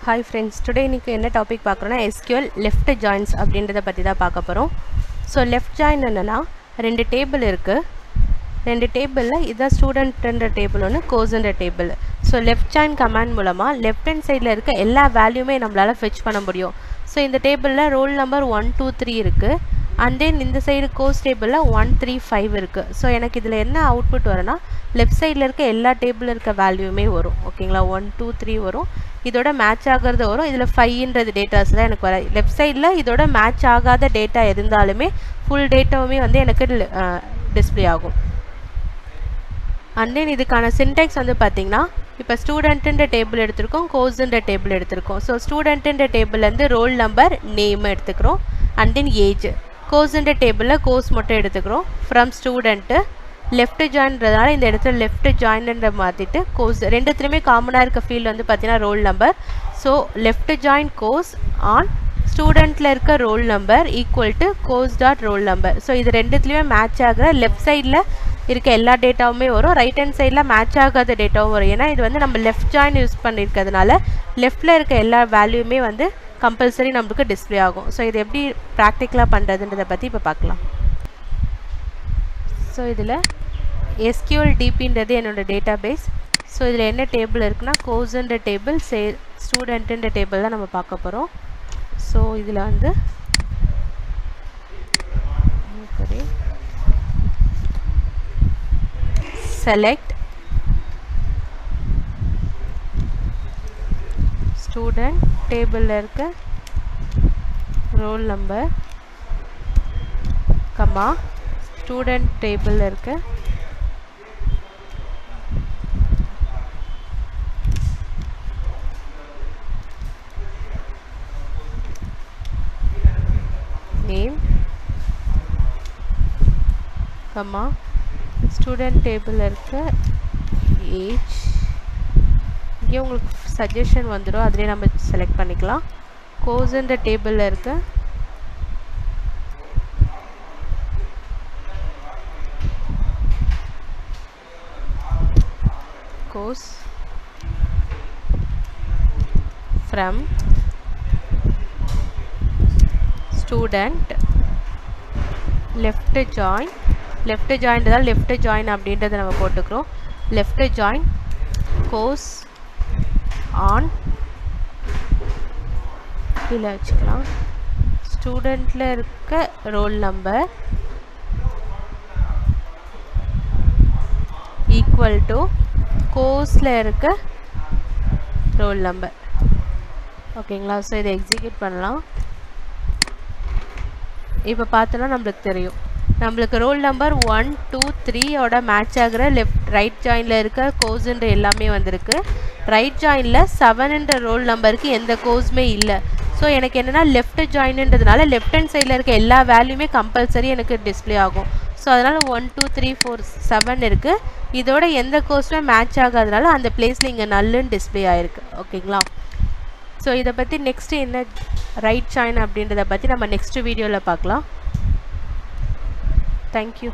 Hi friends, today இன்னைக்கு என்ன topic பார்க்குறோன்னா SQL left joins அப்படின்றத பற்றி தான் பார்க்க போகிறோம். ஸோ லெஃப்ட் ஜாயின் என்னென்னா ரெண்டு டேபிள் இருக்குது. ரெண்டு டேபிளில் இதான் ஸ்டூடெண்ட்ன்ற டேபிள் ஒன்று, கோர்ஸ்ன்ற table. So left join command மூலமாக லெஃப்ட் ஹேண்ட் சைடில் இருக்க எல்லா வேல்யூமே நம்மளால் ஃபெச் பண்ண முடியும். ஸோ இந்த டேபிளில் ரோல் நம்பர் 1 2 3 இருக்குது. அண்ட் தென் இந்த சைடு கோர்ஸ் டேபிளில் 1 3 5 இருக்குது. ஸோ எனக்கு இதில் என்ன அவுட்புட் வரும்னா லெஃப்ட் சைடில் இருக்க எல்லா டேபிளில் இருக்க வேல்யூமே வரும். ஓகேங்களா, 1 2 3 வரும். இதோட மேட்ச் ஆகிறது வரும். இதில் 5ன்றது டேட்டாஸ் தான் எனக்கு வர. லெஃப்ட் சைடில் இதோட மேட்ச் ஆகாத டேட்டா இருந்தாலுமே ஃபுல் டேட்டாவுமே வந்து எனக்கு டிஸ்பிளே ஆகும். அண்ட் தென் இதுக்கான சின்டெக்ஸ் வந்து பார்த்திங்கன்னா இப்போ ஸ்டூடெண்ட்டுன்ற டேபிள் எடுத்திருக்கோம், கோர்ஸுன்ற டேபிள் எடுத்திருக்கோம். ஸோ ஸ்டூடெண்ட்டுன்ற டேபிள்லேருந்து ரோல் நம்பர் நேம் எடுத்துக்கிறோம். And then age. கோர்ஸுன்ற டேபிளில் கோர்ஸ் மட்டும் எடுத்துக்கிறோம். ஃப்ரம் ஸ்டூடெண்ட்டு லெஃப்ட் ஜாயின்றதுனால இந்த இடத்துல லெஃப்ட் ஜாயின்ன்ற மாற்றிட்டு கோர்ஸ் ரெண்டுத்துலேயுமே காமனாக இருக்க ஃபீல்டு வந்து பார்த்தீங்கன்னா roll number. So left join course on ஸ்டூடெண்ட்டில் இருக்க roll number equal to course dot roll number. So இது ரெண்டுத்துலேயுமே மேட்ச் ஆகிற லெஃப்ட் சைடில் இருக்க எல்லா டேட்டாவுமே வரும், ரைட் ஹேண்ட் சைடில் மேட்ச் ஆகாத டேட்டாவும் வரும். ஏன்னா இது வந்து நம்ம லெஃப்ட் ஜாயின் யூஸ் பண்ணியிருக்கிறதுனால லெஃப்டில் இருக்க எல்லா வேல்யூமே வந்து கம்பல்சரி நம்மளுக்கு டிஸ்பிளே ஆகும். ஸோ இது எப்படி ப்ராக்டிக்கலாக பண்ணுறதுன்றதை பற்றி இப்போ பார்க்கலாம். ஸோ இதில் SQL DBன்றது என்னோடய டேட்டா பேஸ். ஸோ இதில் என்ன டேபிள் இருக்குன்னா கோர்ஸுன்ற டேபிள், ஸ்டூடெண்ட்டுன்ற டேபிள் தான் நம்ம பார்க்க போகிறோம். ஸோ இதில் வந்து செலக்ட் ஸ்டூடெண்ட் டேபிளில் இருக்க ரோல் நம்பர் கமா ஸ்டூடெண்ட் டேபிளில் இருக்க நேம் கமா ஸ்டூடெண்ட் டேபிளில் இருக்க ஏஜ். இங்கே உங்களுக்கு சஜஷன் வந்துடும், அதிலே நம்ம செலக்ட் பண்ணிக்கலாம். கோர்ஸுன்ற டேபிளில் இருக்க course from student left join. லெஃப்ட் ஜாயின்றதால் லெஃப்ட் ஜாயின் அப்படின்றத நம்ம போட்டுக்கிறோம். லெஃப்ட் ஜாயின் கோர்ஸ் ஆன் கீழே வச்சுக்கலாம் ஸ்டூடெண்ட்டில் இருக்க ரோல் நம்பர் ஈக்குவல் டு கோர்ஸில் இருக்க ரோல் நம்பர். ஓகேங்களா, ஸோ இதை எக்ஸிக்யூட் பண்ணலாம். இப்போ பார்த்தோன்னா நம்மளுக்கு தெரியும், நம்மளுக்கு ரோல் நம்பர் 1 2 3 மேட்ச் ஆகிற லெஃப்ட் ரைட் ஜாயினில் இருக்க கோர்ஸுன்ற எல்லாமே வந்திருக்கு. ரைட் ஜாயினில் 7ன்ற ரோல் நம்பருக்கு எந்த கோர்ஸுமே இல்லை. ஸோ எனக்கு என்னென்னா லெஃப்ட் ஜாயின்ன்றதுனால லெஃப்ட் ஹேண்ட் சைடில் இருக்க எல்லா வேல்யூமே கம்பல்சரி எனக்கு டிஸ்பிளே ஆகும். ஸோ அதனால் 1 2 3 4 7 இருக்குது. இதோட எந்த கோர்ஸுமே மேட்ச் ஆகாதனால அந்த பிளேஸில் இங்கே நல்லுன்னு டிஸ்பிளே ஆகிருக்கு. ஓகேங்களா, ஸோ இதை பற்றி நெக்ஸ்ட்டு என்ன ரைட் ஜாயின் அப்படின்றத பற்றி நம்ம நெக்ஸ்ட் வீடியோவில் பார்க்கலாம். தேங்க்யூ.